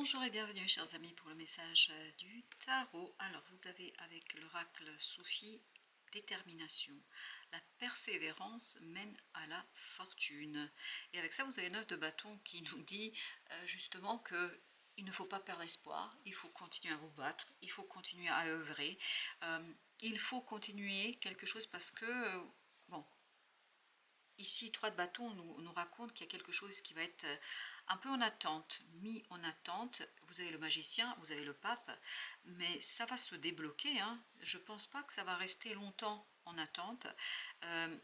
Bonjour et bienvenue chers amis pour le message du tarot. Alors vous avez avec l'oracle Sophie, détermination. La persévérance mène à la fortune. Et avec ça vous avez 9 de bâton qui nous dit justement que il ne faut pas perdre espoir, il faut continuer à vous battre, il faut continuer à œuvrer, il faut continuer quelque chose parce que, bon, ici, 3 de bâton nous raconte qu'il y a quelque chose qui va être un peu en attente, mis en attente. Vous avez le magicien, vous avez le pape, mais ça va se débloquer. Hein. Je ne pense pas que ça va rester longtemps en attente,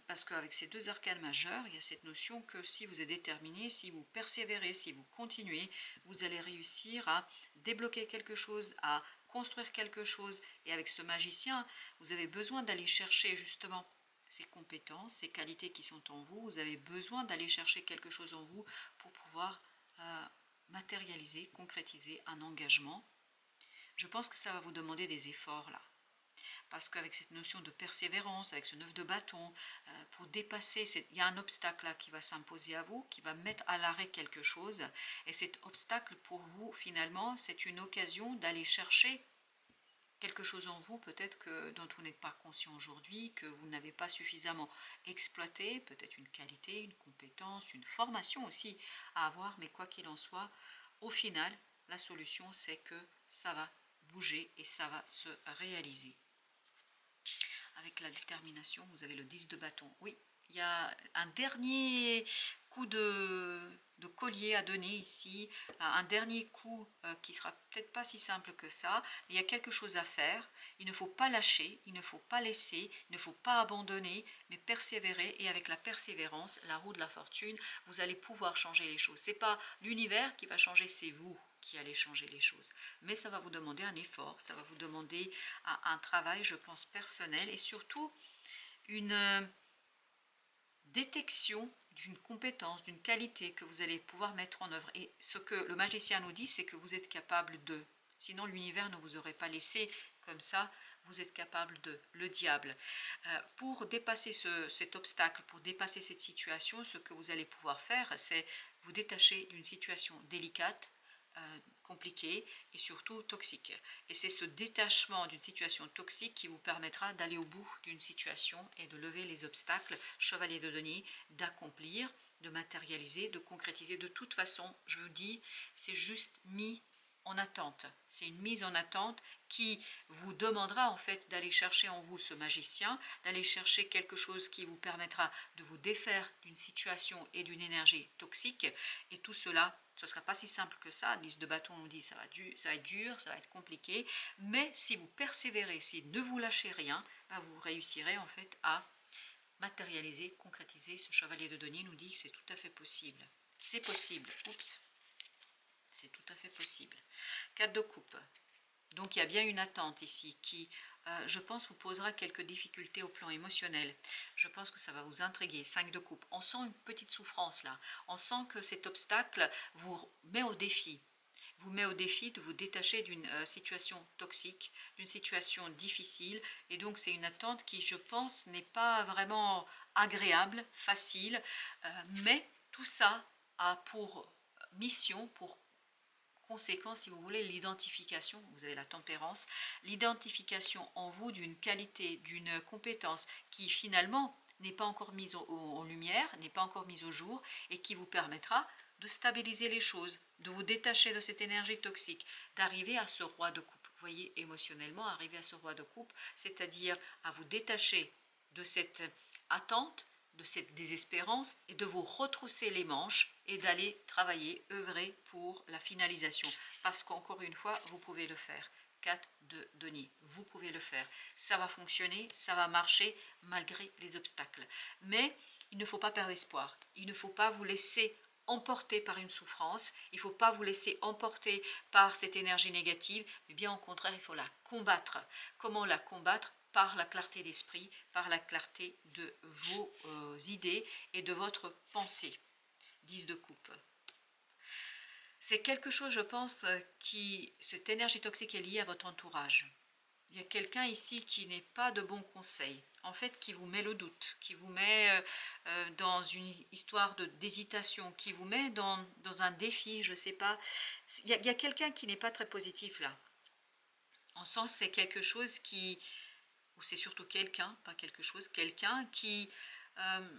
parce qu'avec ces 2 arcanes majeures, il y a cette notion que si vous êtes déterminé, si vous persévérez, si vous continuez, vous allez réussir à débloquer quelque chose, à construire quelque chose. Et avec ce magicien, vous avez besoin d'aller chercher justement ces compétences, ces qualités qui sont en vous. Vous avez besoin d'aller chercher quelque chose en vous pour pouvoir matérialiser, concrétiser un engagement. Je pense que ça va vous demander des efforts là. Parce qu'avec cette notion de persévérance, avec ce 9 de bâton, pour dépasser, il y a un obstacle là qui va s'imposer à vous, qui va mettre à l'arrêt quelque chose. Et cet obstacle pour vous, finalement, c'est une occasion d'aller chercher quelque chose en vous peut-être que dont vous n'êtes pas conscient aujourd'hui, que vous n'avez pas suffisamment exploité, peut-être une qualité, une compétence, une formation aussi à avoir, mais quoi qu'il en soit, au final, la solution c'est que ça va bouger et ça va se réaliser. Avec la détermination, vous avez le 10 de bâton. Oui, il y a un dernier coup de collier à donner ici, un dernier coup qui sera peut-être pas si simple que ça. Il y a quelque chose à faire, il ne faut pas lâcher, il ne faut pas laisser, il ne faut pas abandonner, mais persévérer. Et avec la persévérance, la roue de la fortune, vous allez pouvoir changer les choses. C'est pas l'univers qui va changer, c'est vous qui allez changer les choses. Mais ça va vous demander un effort, ça va vous demander un travail, je pense, personnel et surtout une détection d'une compétence, d'une qualité que vous allez pouvoir mettre en œuvre. Et ce que le magicien nous dit, c'est que vous êtes capable de. Sinon, l'univers ne vous aurait pas laissé comme ça. Vous êtes capable de. Le diable. Pour dépasser cet obstacle, pour dépasser cette situation, ce que vous allez pouvoir faire, c'est vous détacher d'une situation délicate, compliquée et surtout toxique. Et c'est ce détachement d'une situation toxique qui vous permettra d'aller au bout d'une situation et de lever les obstacles, chevalier de denier, d'accomplir, de matérialiser, de concrétiser. De toute façon, je vous dis, c'est juste mis en attente. C'est une mise en attente qui vous demandera en fait d'aller chercher en vous ce magicien, d'aller chercher quelque chose qui vous permettra de vous défaire d'une situation et d'une énergie toxique. Et tout cela, ce ne sera pas si simple que ça. 10 de bâton, on dit ça va être dur, ça va être compliqué. Mais si vous persévérez, si ne vous lâchez rien, vous réussirez en fait à matérialiser, concrétiser. Ce chevalier de denier nous dit que c'est tout à fait possible. C'est possible. Oups. C'est tout à fait possible. 4 de coupe. Donc il y a bien une attente ici qui, je pense, vous posera quelques difficultés au plan émotionnel. Je pense que ça va vous intriguer. 5 de coupe. On sent une petite souffrance là. On sent que cet obstacle vous met au défi. Vous met au défi de vous détacher d'une situation toxique, d'une situation difficile. Et donc c'est une attente qui, je pense, n'est pas vraiment agréable, facile. Mais tout ça a pour mission, pour conséquence, si vous voulez, l'identification, vous avez la tempérance, l'identification en vous d'une qualité, d'une compétence qui finalement n'est pas encore mise en lumière, n'est pas encore mise au jour et qui vous permettra de stabiliser les choses, de vous détacher de cette énergie toxique, d'arriver à ce roi de coupe. Vous voyez, émotionnellement, arriver à ce roi de coupe, c'est-à-dire à vous détacher de cette attente, de cette désespérance et de vous retrousser les manches et d'aller travailler, œuvrer pour la finalisation. Parce qu'encore une fois, vous pouvez le faire. 4 de denier, vous pouvez le faire. Ça va fonctionner, ça va marcher malgré les obstacles. Mais il ne faut pas perdre espoir. Il ne faut pas vous laisser emporter par une souffrance, il ne faut pas vous laisser emporter par cette énergie négative, mais bien au contraire, il faut la combattre. Comment la combattre? Par la clarté d'esprit, par la clarté de vos idées et de votre pensée. 10 de coupe. C'est quelque chose, je pense, cette énergie toxique est liée à votre entourage. il y a quelqu'un ici qui n'est pas de bon conseil, en fait qui vous met le doute, qui vous met dans une histoire d'hésitation, qui vous met dans un défi, je ne sais pas. Il y a quelqu'un qui n'est pas très positif là. En sens, c'est quelque chose qui, ou c'est surtout quelqu'un, pas quelque chose, quelqu'un qui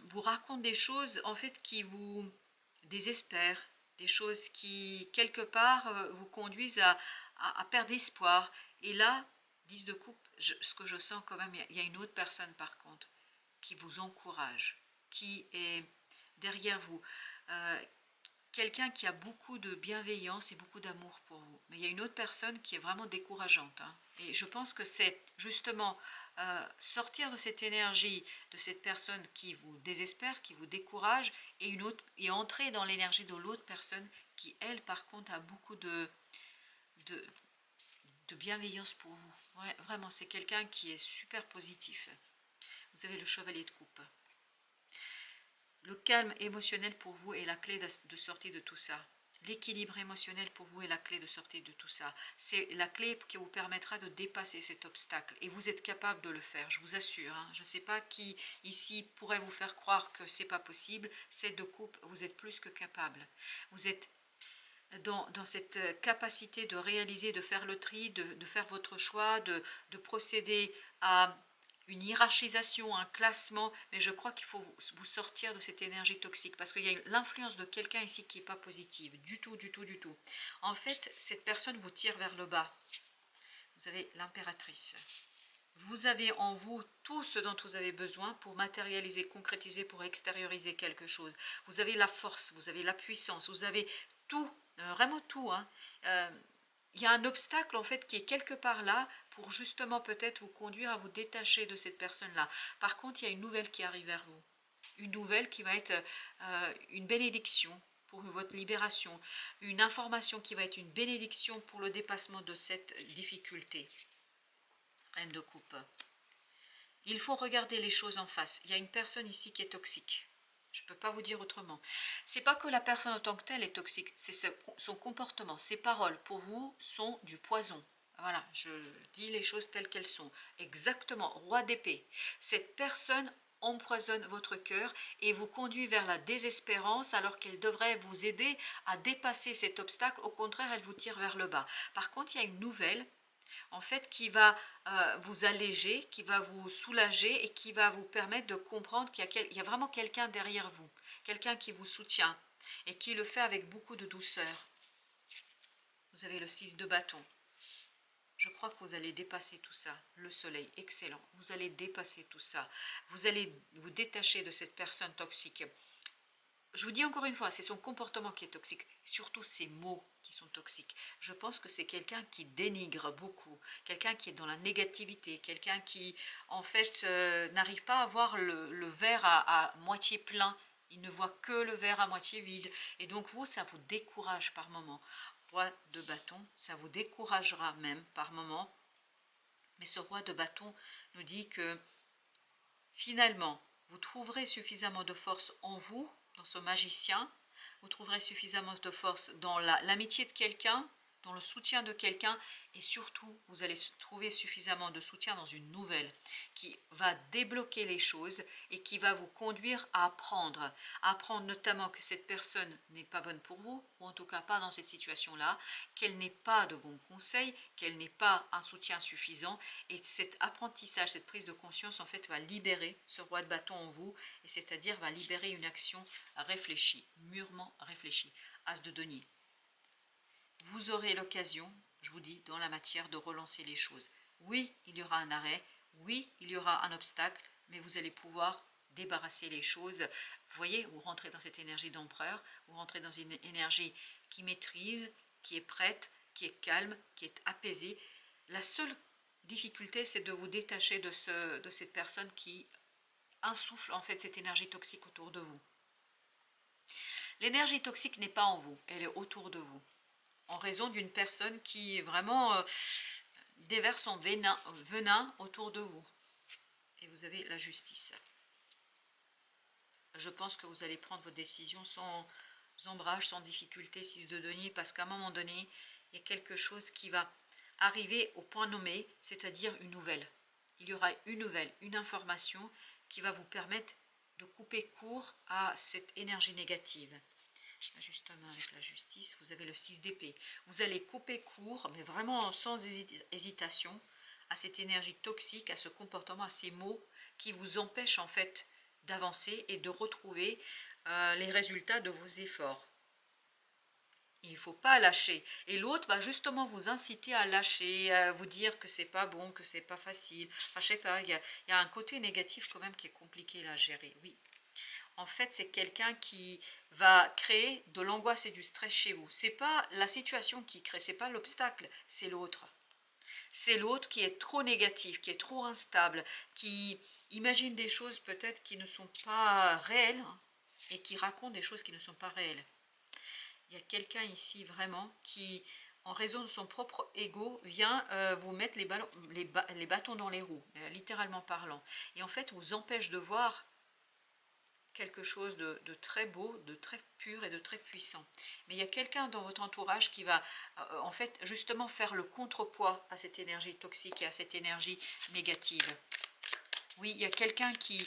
vous raconte des choses en fait qui vous désespèrent, des choses qui quelque part vous conduisent à perdre espoir. Et là, 10 de coupe, ce que je sens quand même, il y a une autre personne par contre qui vous encourage, qui est derrière vous. Quelqu'un qui a beaucoup de bienveillance et beaucoup d'amour pour vous. Mais il y a une autre personne qui est vraiment décourageante. Hein. Et je pense que c'est justement sortir de cette énergie, de cette personne qui vous désespère, qui vous décourage, et entrer dans l'énergie de l'autre personne qui, elle, par contre, a beaucoup de, de bienveillance pour vous. Ouais, vraiment, c'est quelqu'un qui est super positif. Vous avez le chevalier de coupe. Le calme émotionnel pour vous est la clé de sortie de tout ça. L'équilibre émotionnel pour vous est la clé de sortie de tout ça. C'est la clé qui vous permettra de dépasser cet obstacle. Et vous êtes capable de le faire, je vous assure. Hein. Je ne sais pas qui ici pourrait vous faire croire que ce n'est pas possible. C'est de coupe, vous êtes plus que capable. Vous êtes dans cette capacité de réaliser, de faire le tri, de faire votre choix, de procéder à une hiérarchisation, un classement, mais je crois qu'il faut vous sortir de cette énergie toxique, parce qu'il y a l'influence de quelqu'un ici qui n'est pas positive, du tout, du tout, du tout. En fait, cette personne vous tire vers le bas. Vous avez l'impératrice. Vous avez en vous tout ce dont vous avez besoin pour matérialiser, concrétiser, pour extérioriser quelque chose. Vous avez la force, vous avez la puissance, vous avez tout, vraiment tout. Hein. Il y a un obstacle en fait qui est quelque part là pour justement peut-être vous conduire à vous détacher de cette personne-là. Par contre, il y a une nouvelle qui arrive vers vous. Une nouvelle qui va être une bénédiction pour votre libération. Une information qui va être une bénédiction pour le dépassement de cette difficulté. Reine de coupe. Il faut regarder les choses en face. Il y a une personne ici qui est toxique. Je ne peux pas vous dire autrement. C'est pas que la personne en tant que telle est toxique, c'est son comportement, ses paroles pour vous sont du poison. Voilà, je dis les choses telles qu'elles sont. Exactement, roi d'épée. Cette personne empoisonne votre cœur et vous conduit vers la désespérance alors qu'elle devrait vous aider à dépasser cet obstacle. Au contraire, elle vous tire vers le bas. Par contre, il y a une nouvelle en fait, qui va vous alléger, qui va vous soulager et qui va vous permettre de comprendre qu'il y a vraiment quelqu'un derrière vous, quelqu'un qui vous soutient et qui le fait avec beaucoup de douceur. Vous avez le 6 de bâton. Je crois que vous allez dépasser tout ça. Le soleil, excellent. Vous allez dépasser tout ça. Vous allez vous détacher de cette personne toxique. Je vous dis encore une fois, c'est son comportement qui est toxique, surtout ses mots qui sont toxiques. Je pense que c'est quelqu'un qui dénigre beaucoup, quelqu'un qui est dans la négativité, quelqu'un qui, en fait, n'arrive pas à voir le verre à moitié plein. Il ne voit que le verre à moitié vide. Et donc vous, ça vous décourage par moment. Roi de bâton, ça vous découragera même par moment. Mais ce roi de bâton nous dit que finalement, vous trouverez suffisamment de force en vous, dans ce magicien, vous trouverez suffisamment de force dans l'amitié de quelqu'un, dans le soutien de quelqu'un, et surtout, vous allez trouver suffisamment de soutien dans une nouvelle qui va débloquer les choses et qui va vous conduire à apprendre notamment que cette personne n'est pas bonne pour vous, ou en tout cas pas dans cette situation-là, qu'elle n'est pas de bons conseils, qu'elle n'est pas un soutien suffisant, et cet apprentissage, cette prise de conscience, en fait, va libérer ce roi de bâton en vous, et c'est-à-dire va libérer une action réfléchie, mûrement réfléchie. As de denier. Vous aurez l'occasion, je vous dis, dans la matière de relancer les choses. Oui, il y aura un arrêt, oui, il y aura un obstacle, mais vous allez pouvoir débarrasser les choses. Vous voyez, vous rentrez dans cette énergie d'empereur, vous rentrez dans une énergie qui maîtrise, qui est prête, qui est calme, qui est apaisée. La seule difficulté, c'est de vous détacher de cette personne qui insuffle en fait cette énergie toxique autour de vous. L'énergie toxique n'est pas en vous, elle est autour de vous. En raison d'une personne qui vraiment déverse son venin autour de vous. Et vous avez la justice. Je pense que vous allez prendre vos décisions sans ombrage, sans difficulté, 6 de denier, parce qu'à un moment donné, il y a quelque chose qui va arriver au point nommé, c'est-à-dire une nouvelle. Il y aura une nouvelle, une information qui va vous permettre de couper court à cette énergie négative. Justement, avec la justice, vous avez le 6 d'épée. Vous allez couper court, mais vraiment sans hésitation, à cette énergie toxique, à ce comportement, à ces mots qui vous empêchent en fait d'avancer et de retrouver les résultats de vos efforts. Il ne faut pas lâcher. Et l'autre va justement vous inciter à lâcher, à vous dire que c'est pas bon, que c'est pas facile. Enfin, je sais pas, il y a un côté négatif quand même qui est compliqué là à gérer, oui. En fait, c'est quelqu'un qui va créer de l'angoisse et du stress chez vous. C'est pas la situation qui crée, c'est pas l'obstacle, c'est l'autre. C'est l'autre qui est trop négatif, qui est trop instable, qui imagine des choses peut-être qui ne sont pas réelles hein, et qui raconte des choses qui ne sont pas réelles. Il y a quelqu'un ici vraiment qui, en raison de son propre ego, vient vous mettre les bâtons dans les roues, littéralement parlant. Et en fait, vous empêche de voir quelque chose de très beau, de très pur et de très puissant. Mais il y a quelqu'un dans votre entourage qui va en fait justement faire le contrepoids à cette énergie toxique et à cette énergie négative. Oui, il y a quelqu'un qui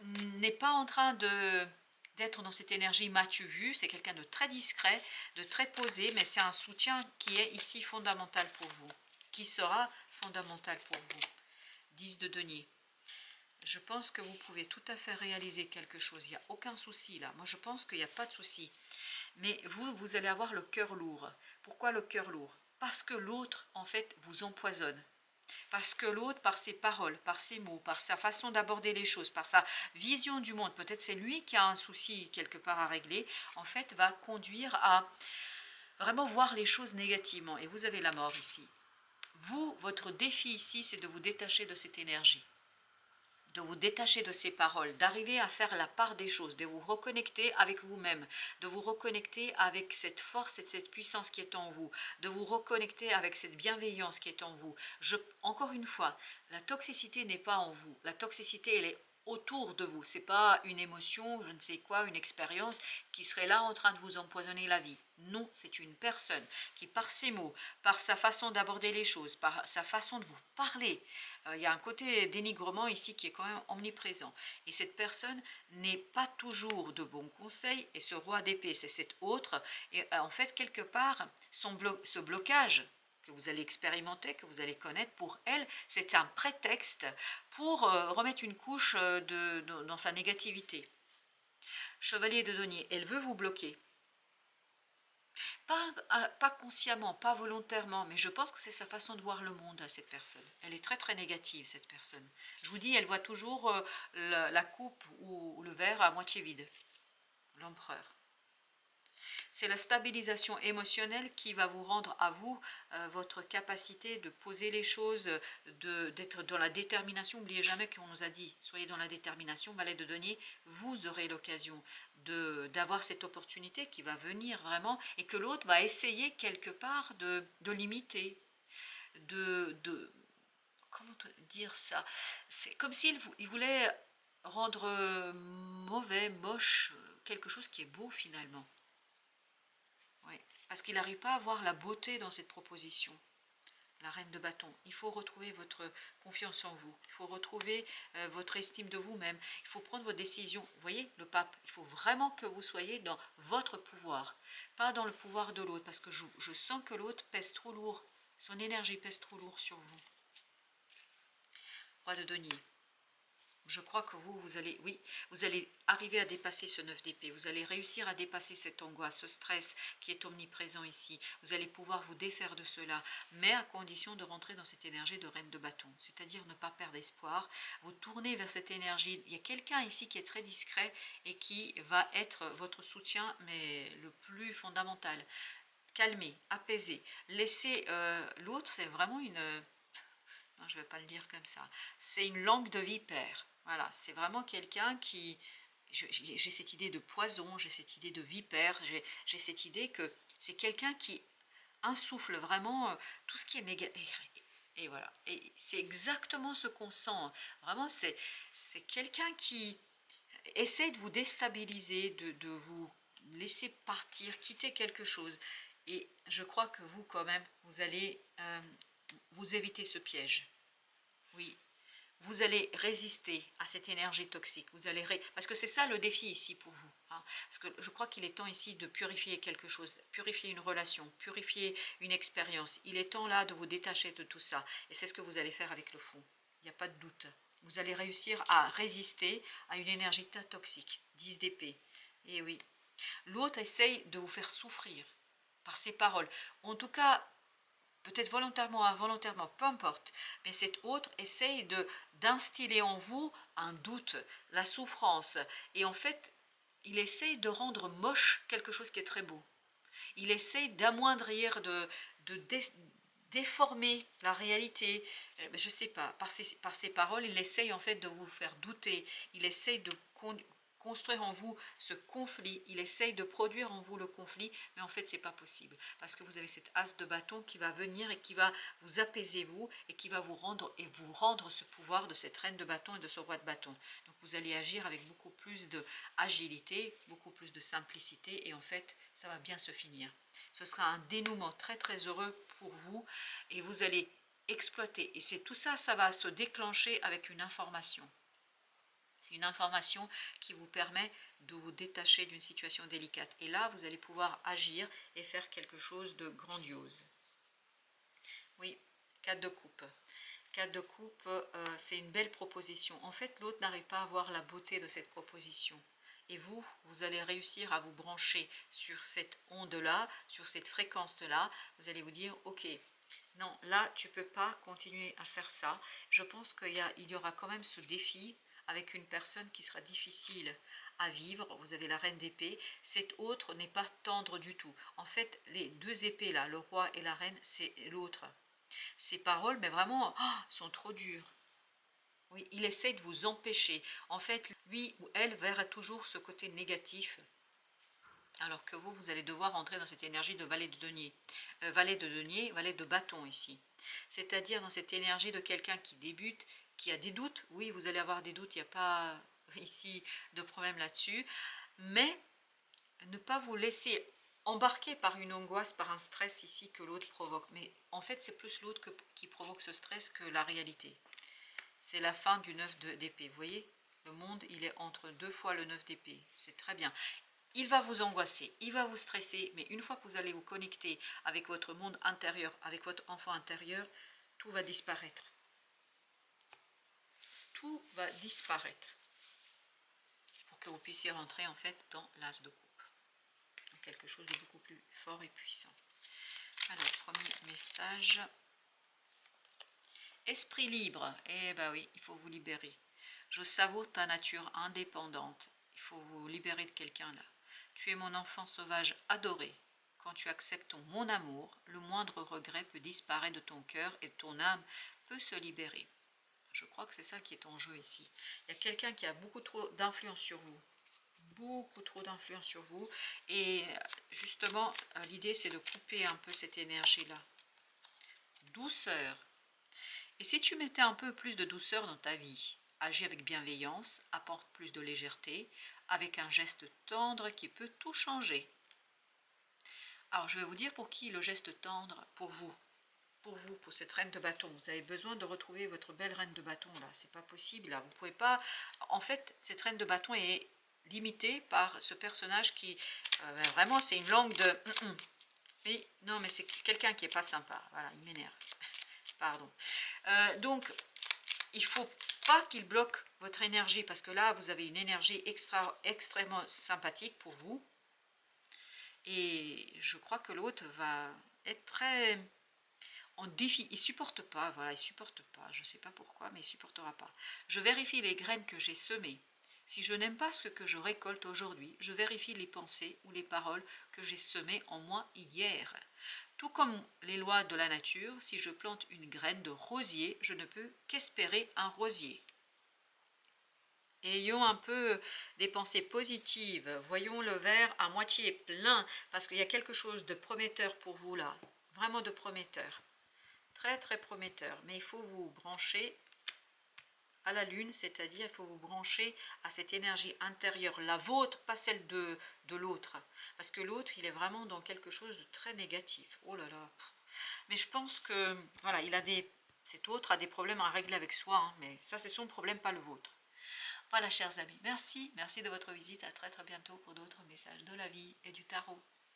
n'est pas en train d'être dans cette énergie m'as-tu vu, c'est quelqu'un de très discret, de très posé, mais c'est un soutien qui est ici fondamental pour vous, qui sera fondamental pour vous. 10 de denier. Je pense que vous pouvez tout à fait réaliser quelque chose, il n'y a aucun souci là. Moi je pense qu'il n'y a pas de souci. Mais vous allez avoir le cœur lourd. Pourquoi le cœur lourd? Parce que l'autre en fait vous empoisonne. Parce que l'autre, par ses paroles, par ses mots, par sa façon d'aborder les choses, par sa vision du monde, peut-être c'est lui qui a un souci quelque part à régler, en fait va conduire à vraiment voir les choses négativement. Et vous avez la mort ici. Vous, votre défi ici, c'est de vous détacher de cette énergie, de vous détacher de ces paroles, d'arriver à faire la part des choses, de vous reconnecter avec vous-même, de vous reconnecter avec cette force et cette puissance qui est en vous, de vous reconnecter avec cette bienveillance qui est en vous. Encore une fois, la toxicité n'est pas en vous, la toxicité elle est autour de vous, c'est pas une émotion, je ne sais quoi, une expérience qui serait là en train de vous empoisonner la vie. Non, c'est une personne qui par ses mots, par sa façon d'aborder les choses, par sa façon de vous parler, il y a un côté dénigrement ici qui est quand même omniprésent. Et cette personne n'est pas toujours de bons conseils, et ce roi d'épée, c'est cet autre, et en fait quelque part, ce blocage que vous allez expérimenter, que vous allez connaître, pour elle, c'est un prétexte pour remettre une couche dans sa négativité. Chevalier de denier, elle veut vous bloquer. Pas consciemment, pas volontairement, mais je pense que c'est sa façon de voir le monde à cette personne. Elle est très très négative cette personne. Je vous dis, elle voit toujours la coupe ou le verre à moitié vide. L'empereur. C'est la stabilisation émotionnelle qui va vous rendre à vous votre capacité de poser les choses, d'être dans la détermination. N'oubliez jamais qu'on nous a dit, soyez dans la détermination, valet de denier, vous aurez l'occasion d'avoir cette opportunité qui va venir vraiment et que l'autre va essayer quelque part de limiter, comment dire ça, c'est comme s'il voulait rendre mauvais, moche, quelque chose qui est beau finalement. Oui, parce qu'il n'arrive pas à voir la beauté dans cette proposition. La reine de bâton, il faut retrouver votre confiance en vous, il faut retrouver votre estime de vous-même, il faut prendre vos décisions. Vous voyez, le pape, il faut vraiment que vous soyez dans votre pouvoir, pas dans le pouvoir de l'autre, parce que je sens que l'autre pèse trop lourd, son énergie pèse trop lourd sur vous. Roi de denier. Je crois que vous allez arriver à dépasser ce 9 d'épée. Vous allez réussir à dépasser cette angoisse, ce stress qui est omniprésent ici. Vous allez pouvoir vous défaire de cela, mais à condition de rentrer dans cette énergie de reine de bâton. C'est-à-dire ne pas perdre espoir. Vous tournez vers cette énergie. Il y a quelqu'un ici qui est très discret et qui va être votre soutien, mais le plus fondamental. Calmez, apaisez. Laissez l'autre, c'est vraiment une... Non, je ne vais pas le dire comme ça. C'est une langue de vipère. Voilà, c'est vraiment quelqu'un qui... J'ai cette idée de poison, j'ai cette idée de vipère, j'ai cette idée que c'est quelqu'un qui insuffle vraiment tout ce qui est négatif. Et voilà, et c'est exactement ce qu'on sent. Vraiment, c'est quelqu'un qui essaie de vous déstabiliser, de vous laisser partir, quitter quelque chose. Et je crois que vous, quand même, vous allez vous éviter ce piège. Oui, vous allez résister à cette énergie toxique. Parce que c'est ça le défi ici pour vous. Hein. Parce que je crois qu'il est temps ici de purifier quelque chose, purifier une relation, purifier une expérience. Il est temps là de vous détacher de tout ça. Et c'est ce que vous allez faire avec le fou. Il n'y a pas de doute. Vous allez réussir à résister à une énergie toxique. 10 d'épée. Et oui. L'autre essaye de vous faire souffrir par ses paroles. En tout cas, peut-être volontairement, involontairement, peu importe, mais cet autre essaye d'instiller en vous un doute, la souffrance, et en fait, il essaye de rendre moche quelque chose qui est très beau. Il essaye d'amoindrir, de déformer la réalité, je ne sais pas, par ses paroles, il essaye en fait de vous faire douter, il essaye de construire en vous ce conflit, il essaye de produire en vous le conflit, mais en fait c'est pas possible, parce que vous avez cet as de bâton qui va venir et qui va vous apaiser vous, et qui va vous rendre ce pouvoir de cette reine de bâton et de ce roi de bâton. Donc vous allez agir avec beaucoup plus d'agilité, beaucoup plus de simplicité, et en fait ça va bien se finir. Ce sera un dénouement très très heureux pour vous, et vous allez exploiter, et c'est tout ça, ça va se déclencher avec une information. C'est une information qui vous permet de vous détacher d'une situation délicate. Et là, vous allez pouvoir agir et faire quelque chose de grandiose. Oui, 4 de coupe. 4 de coupe, c'est une belle proposition. En fait, l'autre n'arrive pas à voir la beauté de cette proposition. Et vous, vous allez réussir à vous brancher sur cette onde-là, sur cette fréquence-là. Vous allez vous dire, ok, non, là, tu ne peux pas continuer à faire ça. Je pense qu'il y aura quand même ce défi avec une personne qui sera difficile à vivre. Vous avez la reine d'épée. Cette autre n'est pas tendre du tout. En fait, les deux épées là, le roi et la reine, c'est l'autre. Ces paroles, mais vraiment, sont trop dures. Oui, il essaie de vous empêcher. En fait, lui ou elle verra toujours ce côté négatif, alors que vous allez devoir entrer dans cette énergie de valet de denier. Valet de denier, valet de bâton ici. C'est-à-dire dans cette énergie de quelqu'un qui débute, qui a des doutes. Oui, vous allez avoir des doutes, il n'y a pas ici de problème là-dessus. Mais ne pas vous laisser embarquer par une angoisse, par un stress ici que l'autre provoque. Mais en fait, c'est plus l'autre qui provoque ce stress que la réalité. C'est la fin du 9 d'épée. Vous voyez, le monde, il est entre 2 fois le 9 d'épée. C'est très bien. Il va vous angoisser, il va vous stresser, mais une fois que vous allez vous connecter avec votre monde intérieur, avec votre enfant intérieur, tout va disparaître. Tout va disparaître pour que vous puissiez rentrer en fait dans l'as de coupe. Donc quelque chose de beaucoup plus fort et puissant. Alors, premier message. Esprit libre. Eh ben oui, il faut vous libérer. Je savoure ta nature indépendante. Il faut vous libérer de quelqu'un là. Tu es mon enfant sauvage adoré. Quand tu acceptes mon amour, le moindre regret peut disparaître de ton cœur et ton âme peut se libérer. Je crois que c'est ça qui est en jeu ici. Il y a quelqu'un qui a beaucoup trop d'influence sur vous. Beaucoup trop d'influence sur vous. Et justement, l'idée c'est de couper un peu cette énergie-là. Douceur. Et si tu mettais un peu plus de douceur dans ta vie, agis avec bienveillance, apporte plus de légèreté, avec un geste tendre qui peut tout changer. Alors je vais vous dire pour qui le geste tendre, pour vous, pour cette reine de bâton. Vous avez besoin de retrouver votre belle reine de bâton là, c'est pas possible là, vous pouvez pas. En fait, cette reine de bâton est limitée par ce personnage qui, vraiment c'est une langue de... Mais non, mais c'est quelqu'un qui est pas sympa, voilà, il m'énerve. Pardon. Donc, il ne faut pas qu'il bloque votre énergie, parce que là, vous avez une énergie extrêmement sympathique pour vous. Et je crois que l'autre va être très en défi. Il ne supporte pas, voilà, il ne supporte pas. Je ne sais pas pourquoi, mais il ne supportera pas. Je vérifie les graines que j'ai semées. Si je n'aime pas ce que je récolte aujourd'hui, je vérifie les pensées ou les paroles que j'ai semées en moi hier. Tout comme les lois de la nature, si je plante une graine de rosier, je ne peux qu'espérer un rosier. Ayons un peu des pensées positives, voyons le verre à moitié plein, parce qu'il y a quelque chose de prometteur pour vous là, vraiment de prometteur, très très prometteur, mais il faut vous brancher à la lune, c'est-à-dire il faut vous brancher à cette énergie intérieure, la vôtre, pas celle de l'autre. Parce que l'autre, il est vraiment dans quelque chose de très négatif. Oh là là. Mais je pense que, voilà, cet autre a des problèmes à régler avec soi, hein, mais ça c'est son problème, pas le vôtre. Voilà, chers amis, merci de votre visite, à très bientôt pour d'autres messages de la vie et du tarot.